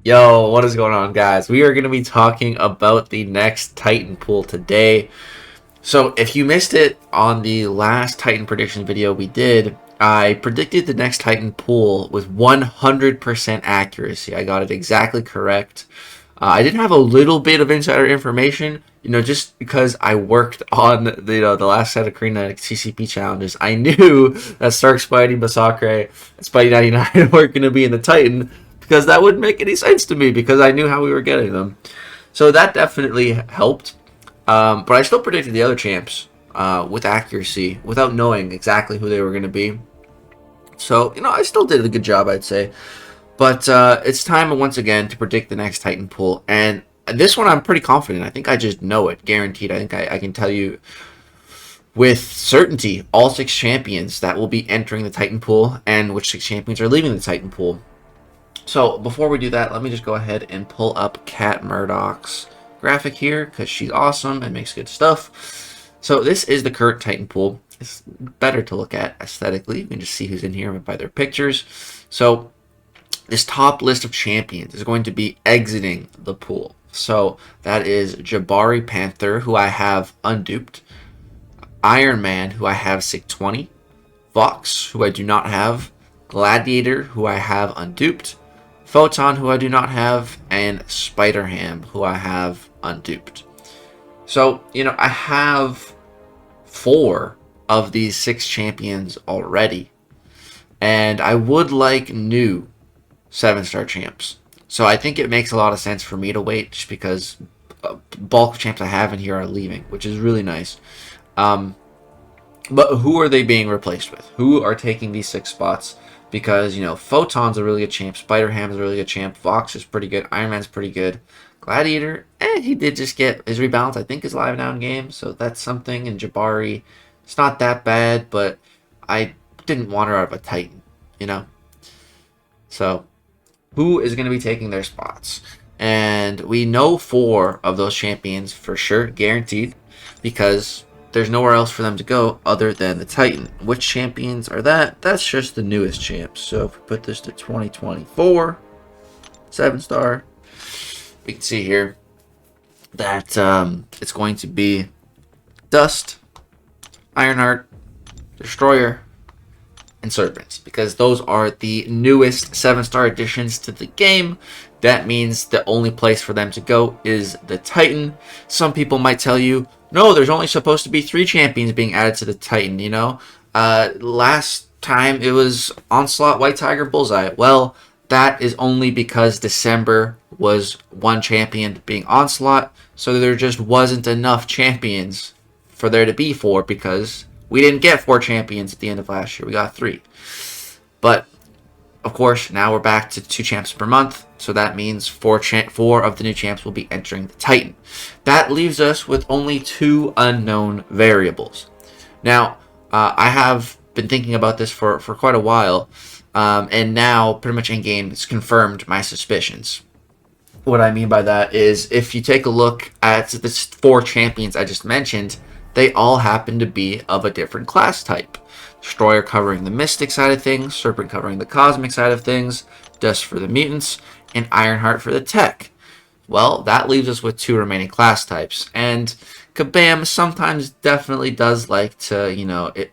Yo, what is going on, guys? We are going to be talking about the next Titan pool today. So, if you missed it on the last Titan prediction video we did, I predicted the next Titan pool with 100% accuracy. I got it exactly correct. I did have a little bit of insider information, just because I worked on the last set of Korean CCP challenges. I knew that Stark, Spidey, Masacre, and Spidey 99 weren't going to be in the Titan because that wouldn't make any sense to me because I knew how we were getting them. So that definitely helped. But I still predicted the other champs with accuracy without knowing exactly who they were going to be. So, I still did a good job, I'd say. But it's time once again to predict the next Titan pool. And this one I'm pretty confident. I think I just know it, guaranteed. I think I can tell you with certainty all 6 champions that will be entering the Titan pool and which 6 champions are leaving the Titan pool. So before we do that, let me just go ahead and pull up Kat Murdoch's graphic here because she's awesome and makes good stuff. So this is the current Titan pool. It's better to look at aesthetically. You can just see who's in here by their pictures. So this top list of champions is going to be exiting the pool. So that is Jabari Panther, who I have unduped, Iron Man, who I have SIG 20, Vox, who I do not have, Gladiator, who I have unduped, Photon, who I do not have, and Spider-Ham, who I have unduped. So, I have 4 of these 6 champions already. And I would like new 7-star champs. So I think it makes a lot of sense for me to wait just because bulk of champs I have in here are leaving, which is really nice. But who are they being replaced with? Who are taking these 6 spots? Because, Photon's a really good champ. Spider-Ham's a really good champ. Vox is pretty good. Iron Man's pretty good. Gladiator, he did just get his rebalance. I think is live now in game. So that's something. And Jabari, it's not that bad. But I didn't want her out of a Titan, So who is going to be taking their spots? And we know 4 of those champions for sure, guaranteed. Because there's nowhere else for them to go other than the Titan. Which champions are that? That's just the newest champs. So if we put this to 2024, 7-star, we can see here that it's going to be Dust, Ironheart, Destroyer, and Serpents. Because those are the newest 7-star additions to the game. That means the only place for them to go is the Titan. Some people might tell you, no, there's only supposed to be 3 champions being added to the Titan, Last time it was Onslaught, White Tiger, Bullseye. Well, that is only because December was 1 champion being Onslaught, so there just wasn't enough champions for there to be 4 because we didn't get 4 champions at the end of last year. We got 3. But of course, now we're back to 2 champs per month, so that means 4 of the new champs will be entering the Titan. That leaves us with only 2 unknown variables. Now, I have been thinking about this for quite a while, and now pretty much in-game it's confirmed my suspicions. What I mean by that is if you take a look at the 4 champions I just mentioned, they all happen to be of a different class type. Destroyer covering the Mystic side of things, Serpent covering the Cosmic side of things, Dust for the Mutants, and Ironheart for the Tech. Well, that leaves us with 2 remaining class types. And Kabam sometimes definitely does like to,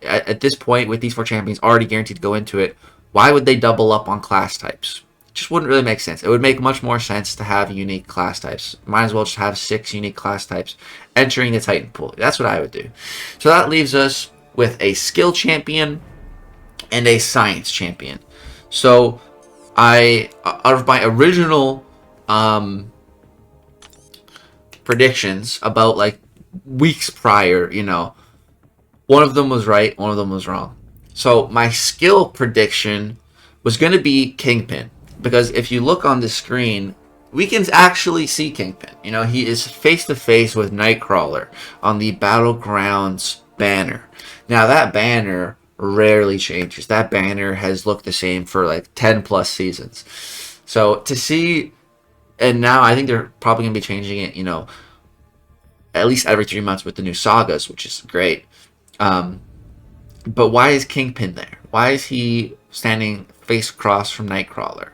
at this point with these 4 champions already guaranteed to go into it, why would they double up on class types? It just wouldn't really make sense. It would make much more sense to have unique class types. Might as well just have 6 unique class types entering the Titan pool. That's what I would do. So that leaves us with a skill champion and a science champion. So out of my original predictions about like weeks prior, one of them was right, one of them was wrong. So my skill prediction was going to be Kingpin, because if you look on the screen, we can actually see Kingpin. He is face to face with Nightcrawler on the Battlegrounds banner. Now that banner rarely changes. That banner has looked the same for like 10 plus seasons. So to see, and now I think they're probably going to be changing it, at least every 3 months with the new sagas, which is great. But why is Kingpin there? Why is he standing face across from Nightcrawler?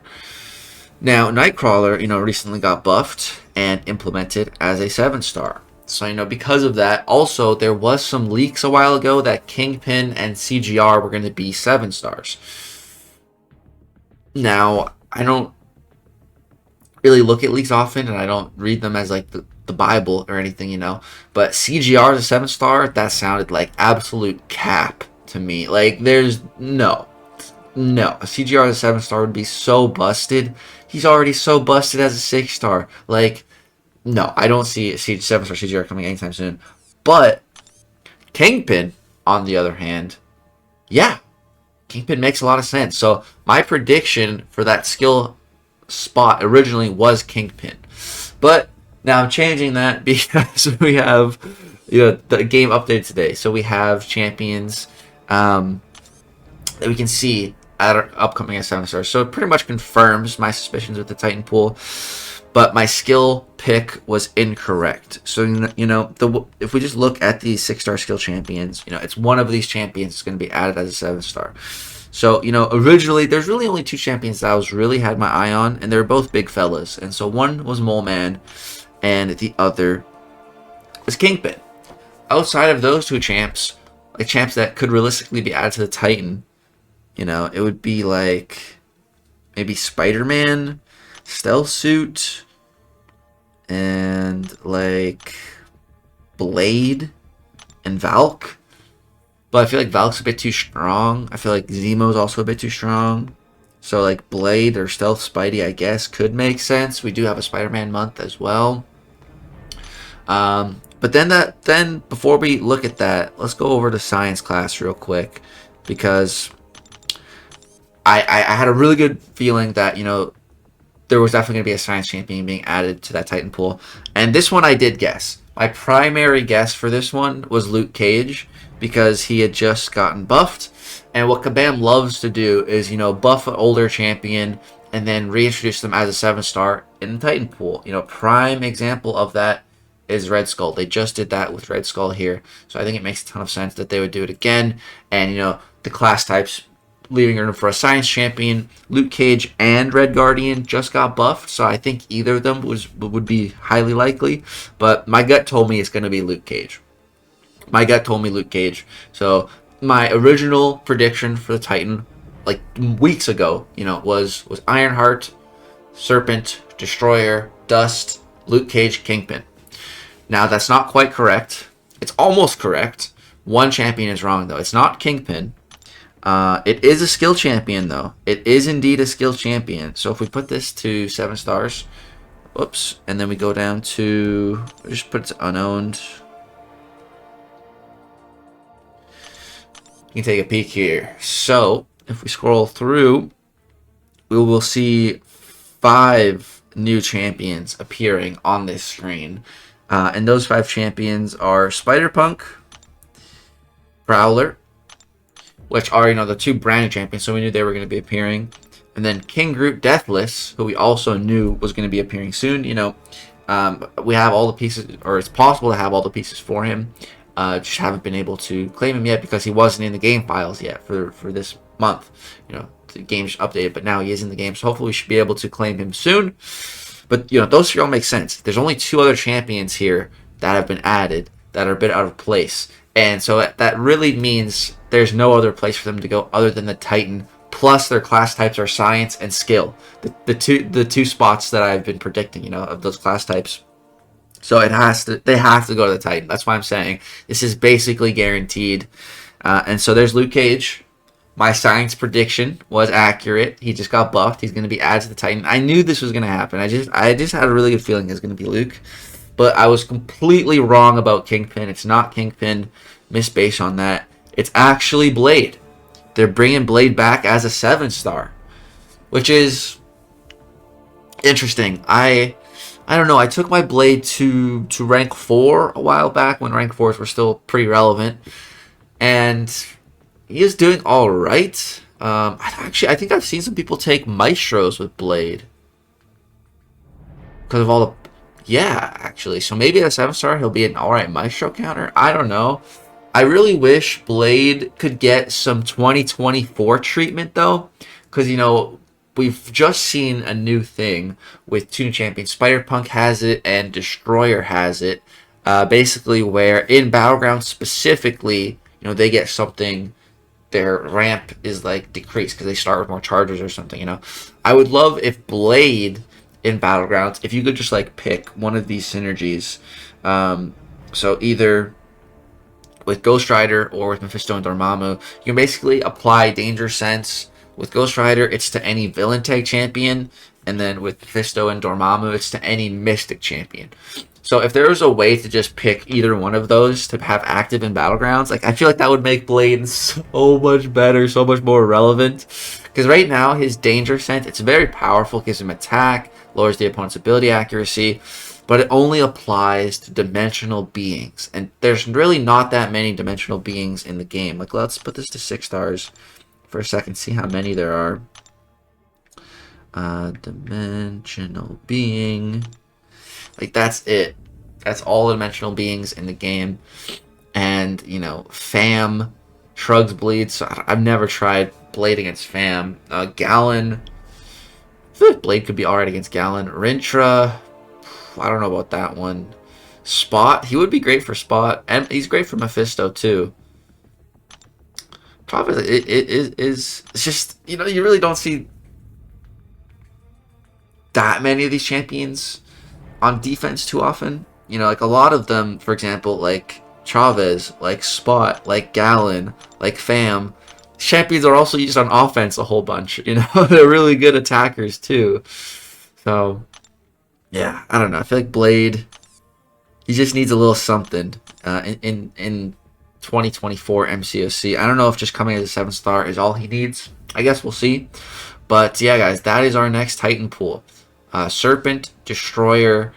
Now, Nightcrawler, recently got buffed and implemented as a 7-star. So, because of that, also, there was some leaks a while ago that Kingpin and CGR were going to be 7-stars. Now, I don't really look at leaks often, and I don't read them as, like, the Bible or anything, But CGR is a 7-star, that sounded like absolute cap to me. Like, there's no. A CGR as a 7-star would be so busted. He's already so busted as a 6-star. Like, no, I don't see a 7-star CGR coming anytime soon. But Kingpin, on the other hand, yeah, Kingpin makes a lot of sense. So my prediction for that skill spot originally was Kingpin, but now I'm changing that because we have the game updated today. So we have champions that we can see at our upcoming as 7-stars. So it pretty much confirms my suspicions with the Titan pool. But my skill pick was incorrect. So, if we just look at these 6-star skill champions, it's one of these champions is going to be added as a 7-star. So, originally, there's really only 2 champions that I was really had my eye on, and they're both big fellas. And so one was Mole Man, and the other was Kingpin. Outside of those 2 champs, like champs that could realistically be added to the Titan, it would be like maybe Spider-Man, Stealth Suit, and like Blade and Valk. But I feel like Valk's a bit too strong. I feel like Zemo's also a bit too strong. So like Blade or Stealth Spidey, I guess, could make sense. We do have a Spider-Man month as well. But then before we look at that, let's go over to science class real quick, because I had a really good feeling that there was definitely going to be a science champion being added to that Titan pool. And this one I did guess. My primary guess for this one was Luke Cage, because he had just gotten buffed. And what Kabam loves to do is, buff an older champion and then reintroduce them as a 7-star in the Titan pool. Prime example of that is Red Skull. They just did that with Red Skull here. So I think it makes a ton of sense that they would do it again. And, the class types leaving room for a science champion. Luke Cage and Red Guardian just got buffed, so I think either of them would be highly likely. But my gut told me it's going to be Luke Cage. So my original prediction for the Titan, like weeks ago, was Ironheart, Serpent, Destroyer, Dust, Luke Cage, Kingpin. Now that's not quite correct. It's almost correct. One champion is wrong though. It's not Kingpin. It is a skill champion, though. It is indeed a skill champion. So if we put this to 7 stars, whoops, and then we go down to, just put it to unowned. You can take a peek here. So if we scroll through, we will see 5 new champions appearing on this screen. And those 5 champions are Spider-Punk, Prowler, which are, the 2 brand new champions, so we knew they were going to be appearing. And then King Groot Deathless, who we also knew was going to be appearing soon. We have all the pieces, or it's possible to have all the pieces for him. Just haven't been able to claim him yet because he wasn't in the game files yet for this month. The game's updated, but now he is in the game, so hopefully we should be able to claim him soon. But, those 3 all make sense. There's only 2 other champions here that have been added that are a bit out of place. And so that really means there's no other place for them to go other than the Titan. Plus, their class types are science and skill. The two spots that I've been predicting, of those class types. So they have to go to the Titan. That's why I'm saying this is basically guaranteed. And so there's Luke Cage. My science prediction was accurate. He just got buffed. He's going to be added to the Titan. I knew this was going to happen. I just had a really good feeling it was going to be Luke. But I was completely wrong about Kingpin. It's not Kingpin. Missed base on that. It's actually Blade. They're bringing Blade back as a 7-star, which is interesting. I don't know. I took my Blade to rank 4 a while back when rank 4s were still pretty relevant, and he is doing all right. I think I've seen some people take Maestros with Blade because of all the. Yeah, actually. So maybe at a 7-star, he'll be an alright Maestro counter. I don't know. I really wish Blade could get some 2024 treatment, though. Because, we've just seen a new thing with two new champions. Spider-Punk has it and Destroyer has it. Basically, where in Battlegrounds specifically, they get something. Their ramp is like decreased because they start with more chargers or something. I would love if Blade in Battlegrounds, if you could just like pick one of these synergies. So either with Ghost Rider or with Mephisto and Dormammu, you can basically apply Danger Sense. With Ghost Rider, it's to any villain tag champion, and then with Mephisto and Dormammu, it's to any Mystic champion. So if there was a way to just pick either one of those to have active in Battlegrounds, like I feel like that would make Blade so much better, so much more relevant. Because right now, his Danger Sense, it's very powerful, gives him attack, lowers the opponent's ability accuracy, but it only applies to dimensional beings. And there's really not that many dimensional beings in the game. Like, let's put this to 6 stars for a second, see how many there are. Dimensional being. Like, that's it. That's all the dimensional beings in the game. And, Fam, Shrugs, Bleeds. So I've never tried Blade against Fam. Gallon. I feel like Blade could be alright against Gallon. Rintra. I don't know about that one. Spot. He would be great for Spot. And he's great for Mephisto, too. Problem is, it's just, you really don't see that many of these champions on defense too often. Like a lot of them, for example, like Chavez, like Spot, like Gallon, like Fam. Champions are also used on offense a whole bunch. They're really good attackers too. So, yeah, I don't know. I feel like Blade, he just needs a little something in 2024 MCOC. I don't know if just coming as a 7-star is all he needs. I guess we'll see. But yeah, guys, that is our next Titan pool. Serpent, Destroyer,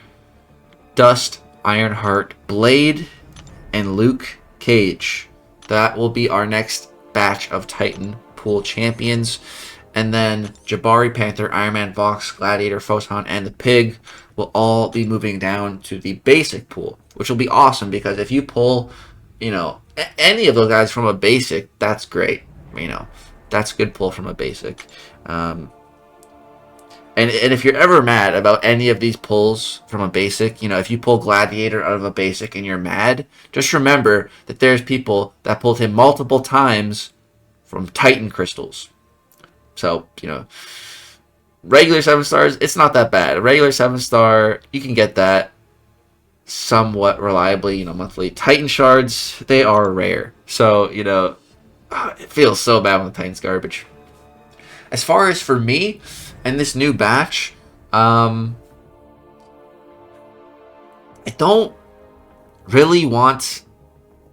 Dust, Ironheart, Blade, and Luke Cage. That will be our next batch of Titan pool champions. And then Jabari, Panther, Iron Man, Vox, Gladiator, Photon, and the Pig will all be moving down to the basic pool, which will be awesome because if you pull, any of those guys from a basic, that's great. That's a good pull from a basic. And if you're ever mad about any of these pulls from a basic, if you pull Gladiator out of a basic and you're mad, just remember that there's people that pulled him multiple times from Titan crystals. So, regular 7-stars, it's not that bad. A regular 7-star, you can get that somewhat reliably, monthly. Titan shards, they are rare. So, it feels so bad when the Titan's garbage. As far as for me, and this new batch, I don't really want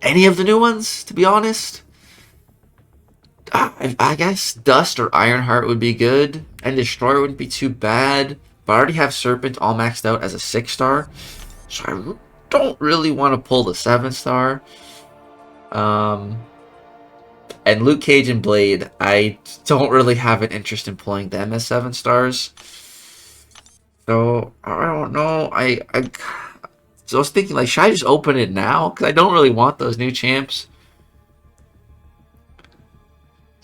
any of the new ones, to be honest. I guess Dust or Ironheart would be good, and Destroyer wouldn't be too bad, but I already have Serpent all maxed out as a 6-star, so I don't really want to pull the 7-star. And Luke Cage and Blade, I don't really have an interest in pulling them as 7-stars. So, I don't know. So I was thinking, like, should I just open it now? Because I don't really want those new champs.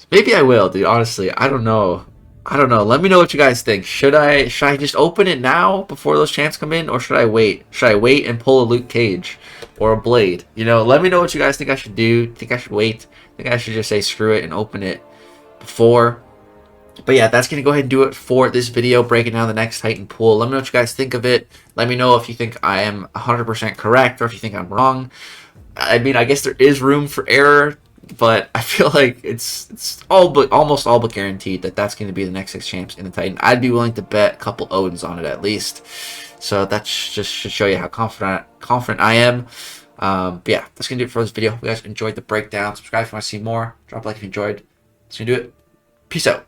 Maybe I will, dude. Honestly, I don't know. Let me know what you guys think. Should I just open it now before those champs come in, or should I wait? Should I wait and pull a Luke Cage or a Blade? Let me know what you guys think I should do. Think I should wait? Think I should just say screw it and open it before? But yeah, that's gonna go ahead and do it for this video breaking down the next Titan pool. Let me know what you guys think of it. Let me know if you think I am 100% correct or if you think I'm wrong. I mean, I guess there is room for error, but I feel like it's almost all but guaranteed that that's going to be the next 6 champs in the Titan. I'd be willing to bet a couple Odins on it at least. So that just should show you how confident I am. But yeah, that's going to do it for this video. Hope you guys enjoyed the breakdown. Subscribe if you want to see more. Drop a like if you enjoyed. That's going to do it. Peace out.